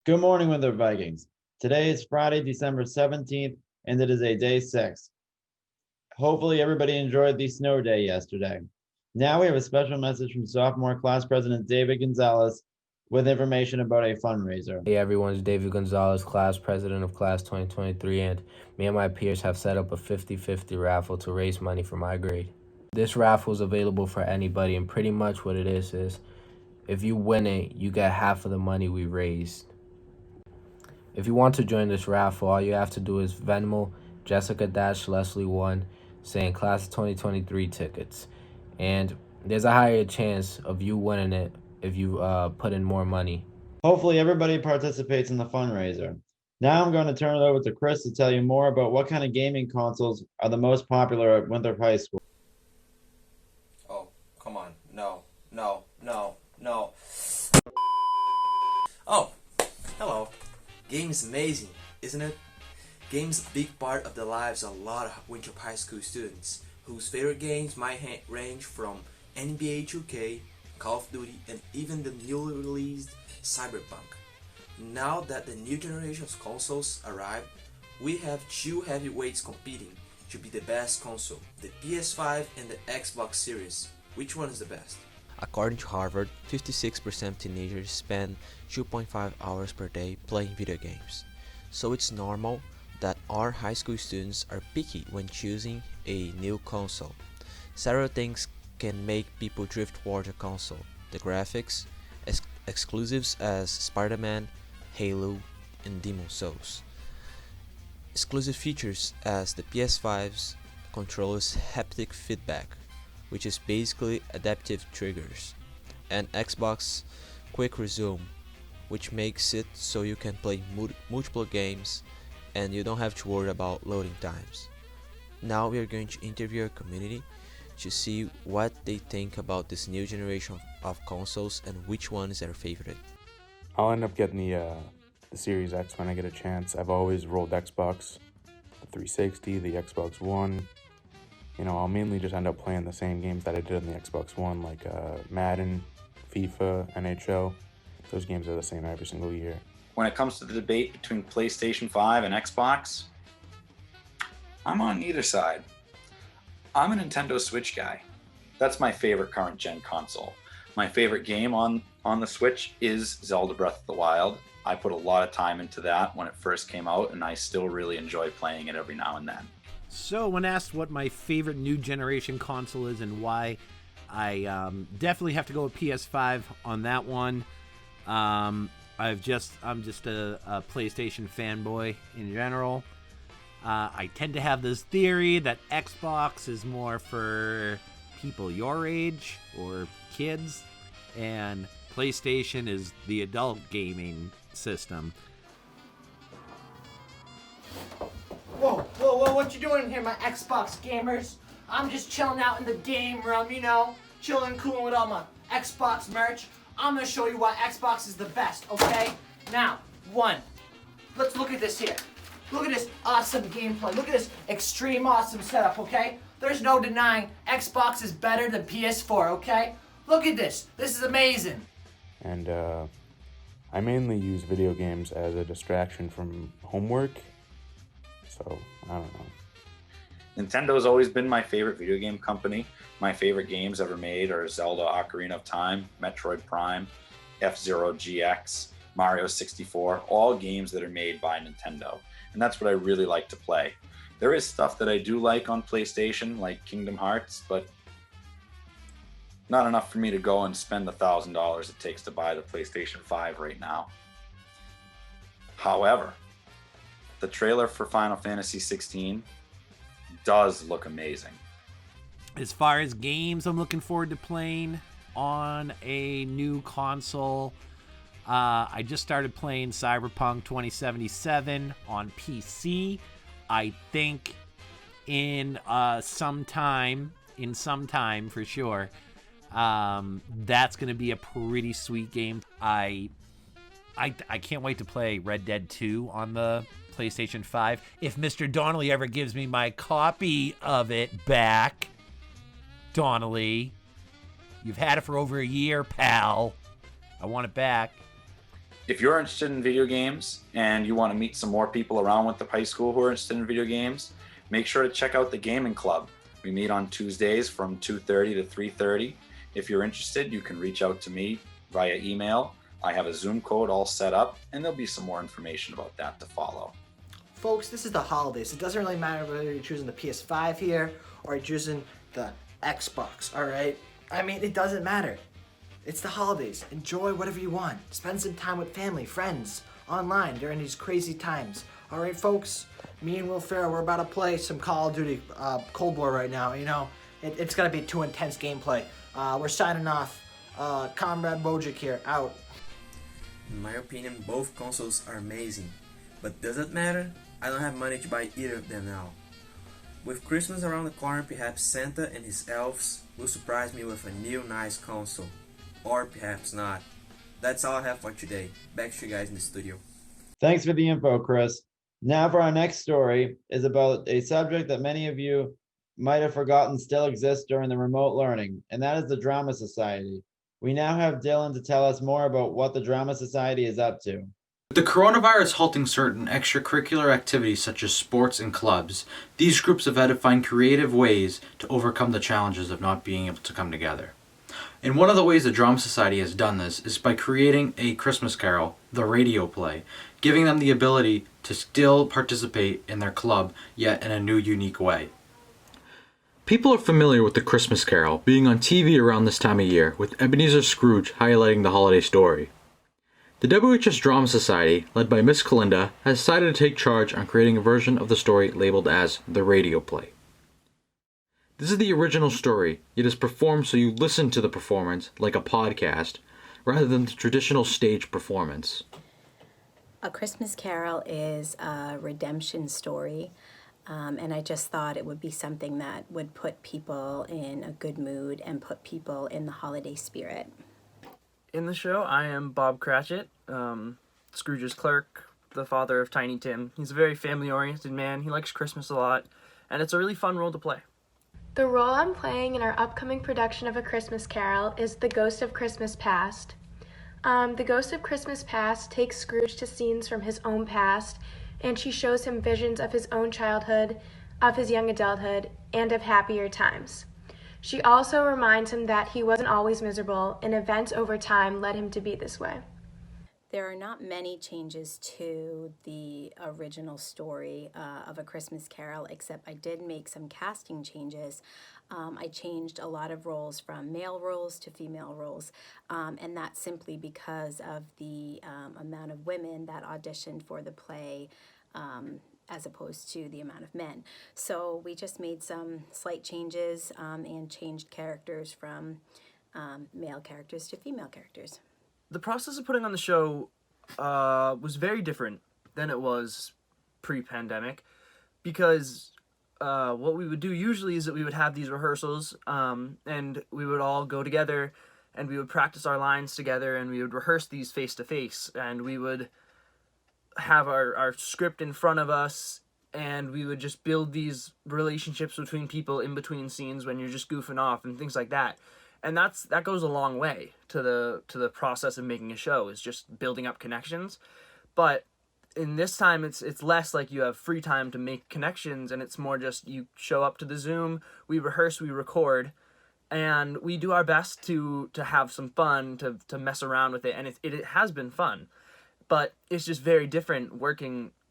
Good morning, Winthrop Vikings. Today is Friday, December 17th, and it is a day 6. Hopefully, everybody enjoyed the snow day yesterday. Now we have a special message from sophomore class president David Gonzalez with information about a fundraiser. Hey everyone, it's David Gonzalez, class president of class 2023, and me and my peers have set up a 50-50 raffle to raise money for my grade. This raffle is available for anybody, and pretty much what it is if you win it, you get half of the money we raised. If you want to join this raffle, all you have to do is Venmo Jessica-Leslie1 saying class 2023 tickets. And there's a higher chance of you winning it if you put in more money. Hopefully, everybody participates in the fundraiser. Now I'm going to turn it over to Chris to tell you more about what kind of gaming consoles are the most popular at Winthrop High School. Oh, come on. No. Oh, hello. Game is amazing, isn't it? Game is a big part of the lives of a lot of Winthrop High School students, whose favorite games might range from NBA 2K, Call of Duty, and even the newly released Cyberpunk. Now that the new generation of consoles arrived, we have two heavyweights competing to be the best console, the PS5 and the Xbox Series. Which one is the best? According to Harvard, 56% of teenagers spend 2.5 hours per day playing video games. So it's normal that our high school students are picky when choosing a new console. Several things can make people drift toward a console: the graphics, exclusives as Spider-Man, Halo, and Demon's Souls. Exclusive features as the PS5's controller's haptic feedback, which is basically adaptive triggers, and Xbox Quick Resume, which makes it so you can play multiple games and you don't have to worry about loading times. Now we are going to interview our community to see what they think about this new generation of consoles and which one is their favorite. I'll end up getting the Series X when I get a chance. I've always rolled Xbox, the 360, the Xbox One. I'll mainly just end up playing the same games that I did on the Xbox One, like Madden, FIFA, NHL. Those games are the same every single year. When it comes to the debate between PlayStation 5 and Xbox, I'm on either side. I'm a Nintendo Switch guy. That's my favorite current gen console. My favorite game on the Switch is Zelda Breath of the Wild. I put a lot of time into that when it first came out, and I still really enjoy playing it every now and then. So when asked what my favorite new generation console is and why, I definitely have to go with PS5 on that one. I'm just a PlayStation fanboy in general. I tend to have this theory that Xbox is more for people your age or kids, and PlayStation is the adult gaming system. Whoa, what you doing in here, my Xbox gamers? I'm just chilling out in the game room, chilling, cooling with all my Xbox merch. I'm gonna show you why Xbox is the best, okay? Now, let's look at this here. Look at this awesome gameplay. Look at this extreme awesome setup, okay? There's no denying Xbox is better than PS4, okay? Look at this. This is amazing. And I mainly use video games as a distraction from homework. So, I don't know. Nintendo's always been my favorite video game company. My favorite games ever made are Zelda Ocarina of Time, Metroid Prime, F-Zero GX, Mario 64, all games that are made by Nintendo. And that's what I really like to play. There is stuff that I do like on PlayStation, like Kingdom Hearts, but not enough for me to go and spend the $1,000 it takes to buy the PlayStation 5 right now. However, the trailer for Final Fantasy 16 does look amazing. As far as games I'm looking forward to playing on a new console, I just started playing Cyberpunk 2077 on PC. I think in some time for sure, that's going to be a pretty sweet game. I can't wait to play Red Dead 2 on the PlayStation 5. If Mr. Donnelly ever gives me my copy of it back, Donnelly, you've had it for over a year, pal. I want it back. If you're interested in video games and you want to meet some more people around Winthrop High School who are interested in video games, make sure to check out the Gaming Club. We meet on Tuesdays from 2:30 to 3:30. If you're interested, you can reach out to me via email. I have a Zoom code all set up, and there'll be some more information about that to follow. Folks, this is the holidays. It doesn't really matter whether you're choosing the PS5 here or you're choosing the Xbox, all right? I mean, it doesn't matter. It's the holidays. Enjoy whatever you want. Spend some time with family, friends, online during these crazy times. All right, folks? Me and Will Ferrell, we're about to play some Call of Duty Cold War right now. You know, it's going to be too intense gameplay. We're signing off. Comrade Wojcik here, out. In my opinion, both consoles are amazing. But does it matter? I don't have money to buy either of them now. With Christmas around the corner, perhaps Santa and his elves will surprise me with a new nice console. Or perhaps not. That's all I have for today. Back to you guys in the studio. Thanks for the info, Chris. Now for our next story is about a subject that many of you might have forgotten still exists during the remote learning, and that is the Drama Society. We now have Dylan to tell us more about what the Drama Society is up to. With the coronavirus halting certain extracurricular activities such as sports and clubs, these groups have had to find creative ways to overcome the challenges of not being able to come together. And one of the ways the Drama Society has done this is by creating a Christmas carol, the radio play, giving them the ability to still participate in their club, yet in a new, unique way. People are familiar with the Christmas Carol being on TV around this time of year, with Ebenezer Scrooge highlighting the holiday story. The WHS Drama Society, led by Miss Kalinda, has decided to take charge on creating a version of the story labeled as the radio play. This is the original story. It is performed so you listen to the performance like a podcast, rather than the traditional stage performance. A Christmas Carol is a redemption story, and I just thought it would be something that would put people in a good mood and put people in the holiday spirit. In the show, I am Bob Cratchit, Scrooge's clerk, the father of Tiny Tim. He's a very family-oriented man. He likes Christmas a lot, and it's a really fun role to play. The role I'm playing in our upcoming production of A Christmas Carol is the Ghost of Christmas Past. The Ghost of Christmas Past takes Scrooge to scenes from his own past, and she shows him visions of his own childhood, of his young adulthood, and of happier times. She also reminds him that he wasn't always miserable, and events over time led him to be this way. There are not many changes to the original story of A Christmas Carol, except I did make some casting changes. I changed a lot of roles from male roles to female roles, and that's simply because of the amount of women that auditioned for the play as opposed to the amount of men. So we just made some slight changes and changed characters from male characters to female characters. The process of putting on the show was very different than it was pre-pandemic, because what we would do usually is that we would have these rehearsals and we would all go together and we would practice our lines together and we would rehearse these face-to-face, and we would have our script in front of us and we would just build these relationships between people in between scenes when you're just goofing off and things like that. And that goes a long way to the process of making a show, is just building up connections. But in this time, it's less like you have free time to make connections, and it's more just you show up to the Zoom, we rehearse, we record, and we do our best to have some fun, to mess around with it, and it has been fun. But it's just very different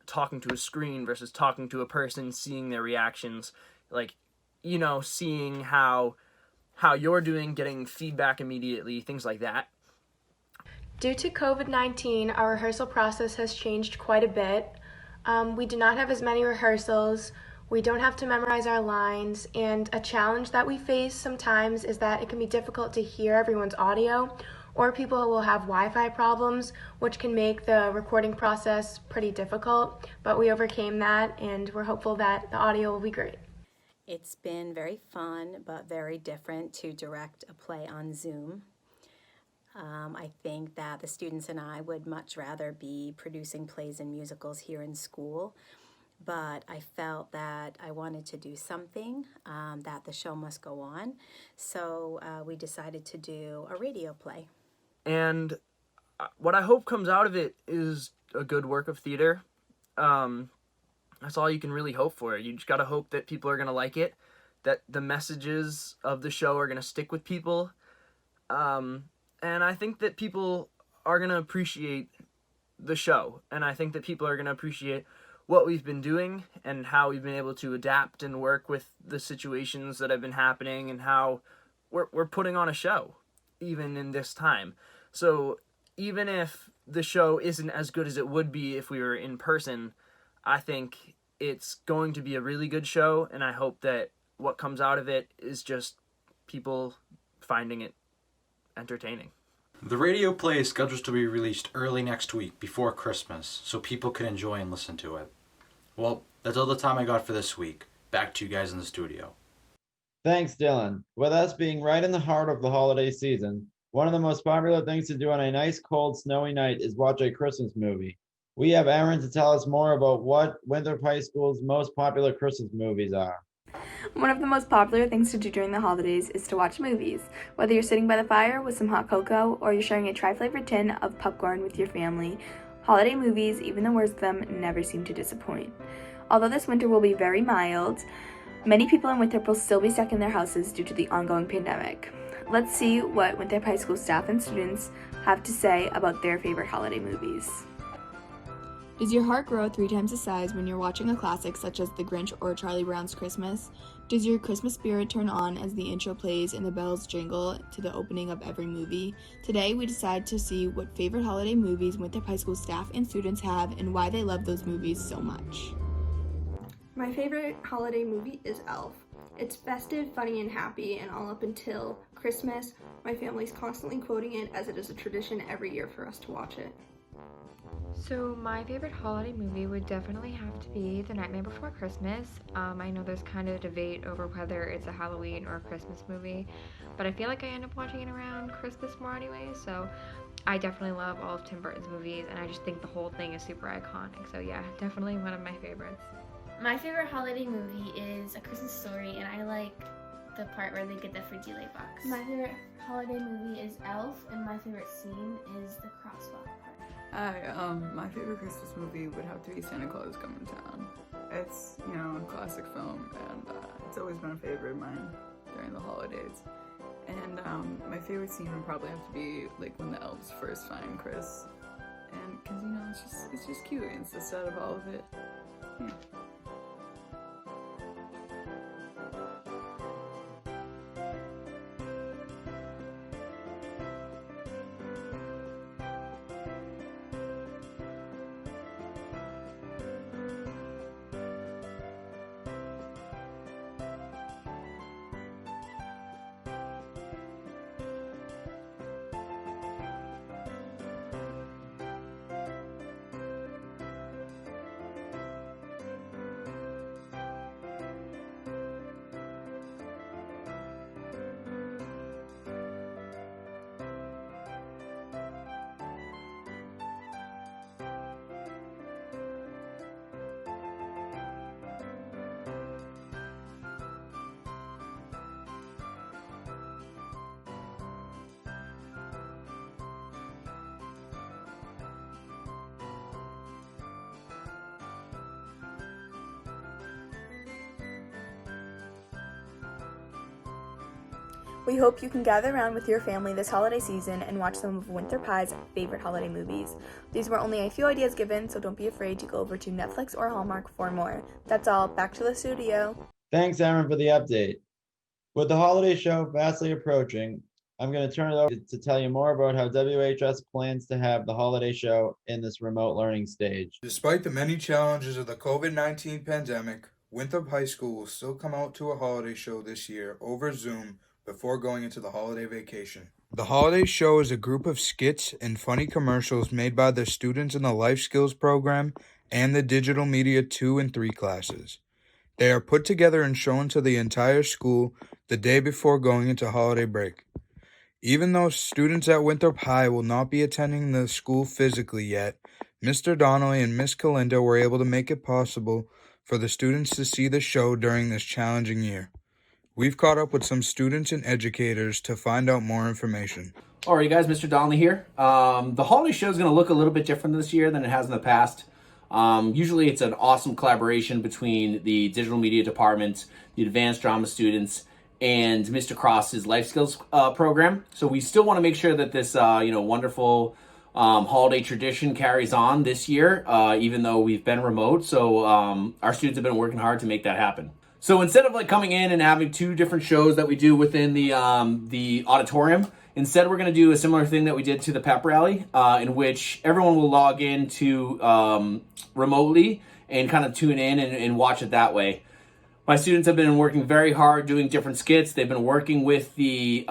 talking to a screen versus talking to a person, seeing their reactions, like, you know, seeing how you're doing, getting feedback immediately, things like that. Due to COVID-19, our rehearsal process has changed quite a bit. We do not have as many rehearsals, we don't have to memorize our lines, and a challenge that we face sometimes is that it can be difficult to hear everyone's audio, or people will have Wi-Fi problems, which can make the recording process pretty difficult, but we overcame that, and we're hopeful that the audio will be great. It's been very fun, but very different to direct a play on Zoom. I think that the students and I would much rather be producing plays and musicals here in school, but I felt that I wanted to do something, that the show must go on, so we decided to do a radio play. And what I hope comes out of it is a good work of theater. That's all you can really hope for. You just got to hope that people are going to like it, that the messages of the show are going to stick with people. And I think that people are going to appreciate the show. And I think that people are going to appreciate what we've been doing and how we've been able to adapt and work with the situations that have been happening and how we're putting on a show, even in this time. So even if the show isn't as good as it would be if we were in person, I think it's going to be a really good show, and I hope that what comes out of it is just people finding it entertaining. The radio play is scheduled to be released early next week before Christmas, so people can enjoy and listen to it. Well, that's all the time I got for this week. Back to you guys in the studio. Thanks, Dylan. With us being right in the heart of the holiday season, one of the most popular things to do on a nice, cold, snowy night is watch a Christmas movie. We have Aaron to tell us more about what Winthrop High School's most popular Christmas movies are. One of the most popular things to do during the holidays is to watch movies. Whether you're sitting by the fire with some hot cocoa or you're sharing a tri-flavored tin of popcorn with your family, holiday movies, even the worst of them, never seem to disappoint. Although this winter will be very mild, many people in Winthrop will still be stuck in their houses due to the ongoing pandemic. Let's see what Winthrop High School staff and students have to say about their favorite holiday movies. Does your heart grow 3 times the size when you're watching a classic such as The Grinch or Charlie Brown's Christmas? Does your Christmas spirit turn on as the intro plays and the bells jingle to the opening of every movie? Today we decide to see what favorite holiday movies Winthrop High School staff and students have and why they love those movies so much. My favorite holiday movie is Elf. It's festive, funny, and happy, and all up until Christmas, my family's constantly quoting it as it is a tradition every year for us to watch it. So my favorite holiday movie would definitely have to be The Nightmare Before Christmas. I know there's kind of a debate over whether it's a Halloween or a Christmas movie, but I feel like I end up watching it around Christmas more anyway, so I definitely love all of Tim Burton's movies, and I just think the whole thing is super iconic, so yeah, definitely one of my favorites. My favorite holiday movie is A Christmas Story, and I like the part where they get the frigile box. My favorite holiday movie is Elf, and my favorite scene is the crosswalk part. Hi, my favorite Christmas movie would have to be Santa Claus Coming to Town. It's, a classic film, and it's always been a favorite of mine during the holidays. And my favorite scene would probably have to be like when the elves first find Chris, and because it's just cute. It's the set of all of it. Yeah. We hope you can gather around with your family this holiday season and watch some of Winthrop High's favorite holiday movies. These were only a few ideas given, so don't be afraid to go over to Netflix or Hallmark for more. That's all. Back to the studio. Thanks, Aaron, for the update. With the holiday show fastly approaching, I'm going to turn it over to tell you more about how WHS plans to have the holiday show in this remote learning stage. Despite the many challenges of the COVID-19 pandemic, Winthrop High School will still come out to a holiday show this year over Zoom before going into the holiday vacation. The holiday show is a group of skits and funny commercials made by the students in the Life Skills program and the Digital Media 2 and 3 classes. They are put together and shown to the entire school the day before going into holiday break. Even though students at Winthrop High will not be attending the school physically yet, Mr. Donnelly and Miss Kalinda were able to make it possible for the students to see the show during this challenging year. We've caught up with some students and educators to find out more information. All right, guys, Mr. Donnelly here. The holiday show is going to look a little bit different this year than it has in the past. Usually it's an awesome collaboration between the digital media department, the advanced drama students, and Mr. Cross's life skills program. So we still want to make sure that this wonderful holiday tradition carries on this year, even though we've been remote. So our students have been working hard to make that happen. So instead of like coming in and having two different shows that we do within the auditorium, instead we're going to do a similar thing that we did to the pep rally, in which everyone will log in to remotely and kind of tune in and watch it that way. My students have been working very hard doing different skits. They've been working with the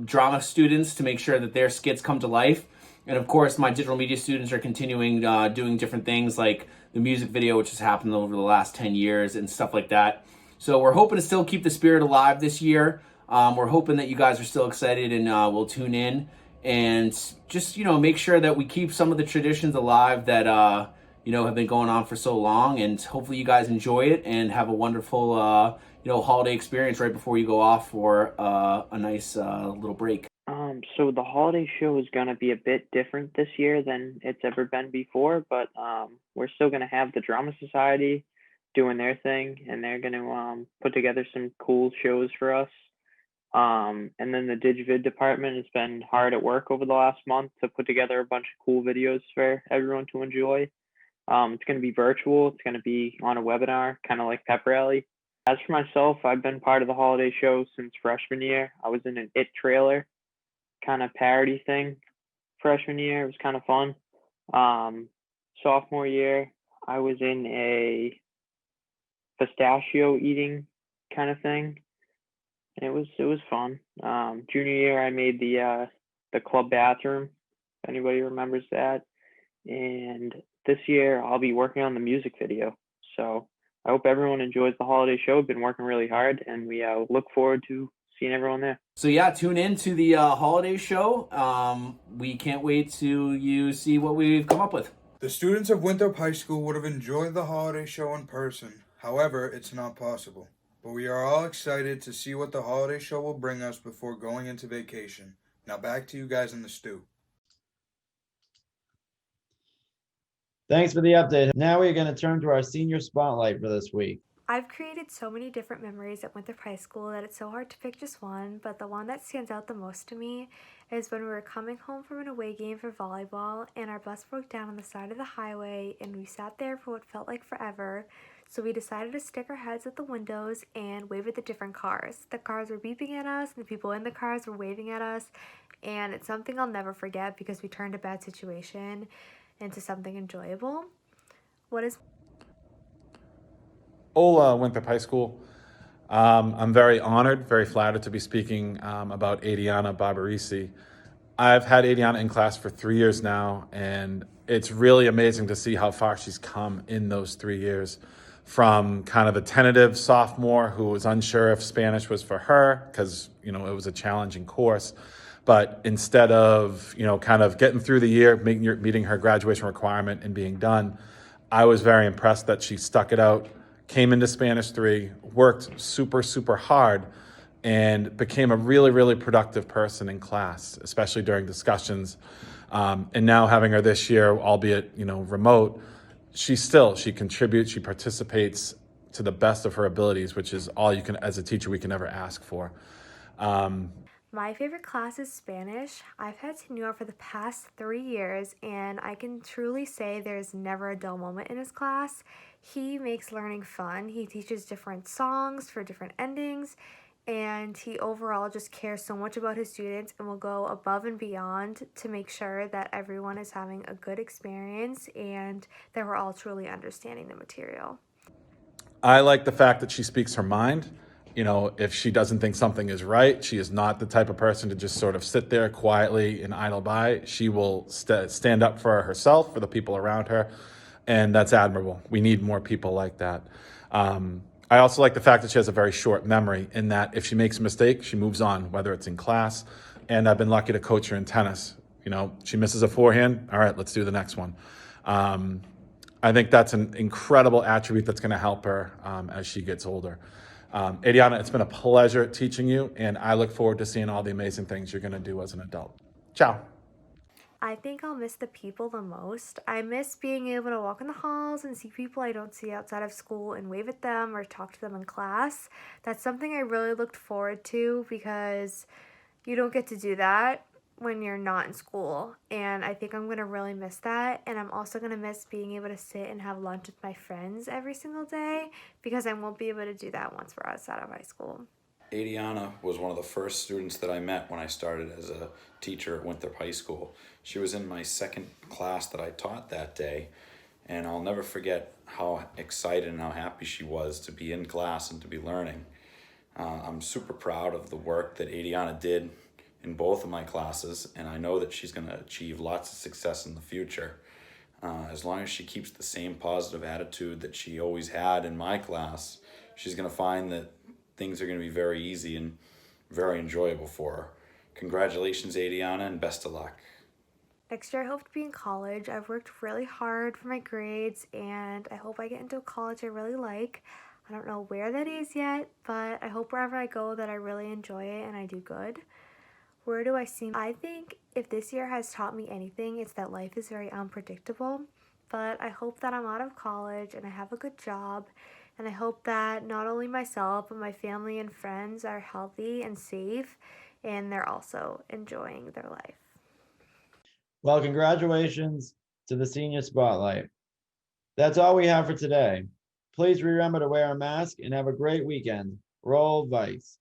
drama students to make sure that their skits come to life. And of course, my digital media students are continuing doing different things like the music video, which has happened over the last 10 years and stuff like that. So we're hoping to still keep the spirit alive this year. We're hoping that you guys are still excited and will tune in and just, make sure that we keep some of the traditions alive that, have been going on for so long. And hopefully you guys enjoy it and have a wonderful, holiday experience right before you go off for a nice little break. So the holiday show is going to be a bit different this year than it's ever been before, but we're still going to have the Drama Society doing their thing, and they're going to put together some cool shows for us. And then the DigVid department has been hard at work over the last month to put together a bunch of cool videos for everyone to enjoy. It's going to be virtual. It's going to be on a webinar, kind of like Pep Rally. As for myself, I've been part of the holiday show since freshman year. I was in an It trailer kind of parody thing freshman year. It was kind of fun. Sophomore year, I was in a pistachio eating kind of thing. It was fun. Junior year, I made the club bathroom, if anybody remembers that. And this year, I'll be working on the music video. So I hope everyone enjoys the holiday show. We've been working really hard, and we look forward to seeing everyone there. So yeah, tune in to the holiday show. We can't wait to see what we've come up with. The students of Winthrop High School would have enjoyed the holiday show in person. However, it's not possible. But we are all excited to see what the holiday show will bring us before going into vacation. Now back to you guys in the stew. Thanks for the update. Now we're going to turn to our senior spotlight for this week. I've created so many different memories at Winthrop High School that it's so hard to pick just one, but the one that stands out the most to me is when we were coming home from an away game for volleyball and our bus broke down on the side of the highway and we sat there for what felt like forever. So we decided to stick our heads at the windows and wave at the different cars. The cars were beeping at us and the people in the cars were waving at us, and it's something I'll never forget because we turned a bad situation into something enjoyable. Hola, Winthrop High School. I'm very honored, very flattered to be speaking about Adyana Barbarisi. I've had Adyana in class for 3 years now, and it's really amazing to see how far she's come in those 3 years. From kind of the tentative sophomore who was unsure if Spanish was for her because, it was a challenging course. But instead of, kind of getting through the year, meeting her graduation requirement and being done, I was very impressed that she stuck it out, came into Spanish 3, worked super, super hard, and became a really, really productive person in class, especially during discussions. And now having her this year, albeit, remote, she contributes, she participates to the best of her abilities, which is all you can, as a teacher, we can ever ask for. My favorite class is Spanish. I've had Senor for the past 3 years, and I can truly say there's never a dull moment in his class. He makes learning fun. He teaches different songs for different endings, and he overall just cares so much about his students and will go above and beyond to make sure that everyone is having a good experience and that we're all truly understanding the material. I like the fact that she speaks her mind. If she doesn't think something is right, she is not the type of person to just sort of sit there quietly and idle by. She will stand up for herself, for the people around her, and that's admirable. We need more people like that. I also like the fact that she has a very short memory in that if she makes a mistake, she moves on, whether it's in class. And I've been lucky to coach her in tennis. She misses a forehand. All right, let's do the next one. I think that's an incredible attribute that's going to help her as she gets older. Adyana, it's been a pleasure teaching you, and I look forward to seeing all the amazing things you're going to do as an adult. Ciao. I think I'll miss the people the most. I miss being able to walk in the halls and see people I don't see outside of school and wave at them or talk to them in class. That's something I really looked forward to because you don't get to do that when you're not in school. And I think I'm going to really miss that. And I'm also going to miss being able to sit and have lunch with my friends every single day because I won't be able to do that once we're outside of high school. Adyana was one of the first students that I met when I started as a teacher at Winthrop High School. She was in my second class that I taught that day, and I'll never forget how excited and how happy she was to be in class and to be learning. I'm super proud of the work that Adyana did in both of my classes, and I know that she's going to achieve lots of success in the future. As long as she keeps the same positive attitude that she always had in my class, she's going to find that things are going to be very easy and very enjoyable for her. Congratulations, Adyana, and best of luck. Next year I hope to be in college. I've worked really hard for my grades and I hope I get into a college I really like. I don't know where that is yet, but I hope wherever I go that I really enjoy it and I do good. Where do I see? I think if this year has taught me anything, it's that life is very unpredictable. But I hope that I'm out of college and I have a good job. And I hope that not only myself, but my family and friends are healthy and safe, and they're also enjoying their life. Well, congratulations to the Senior Spotlight. That's all we have for today. Please remember to wear a mask and have a great weekend. Roll Vice.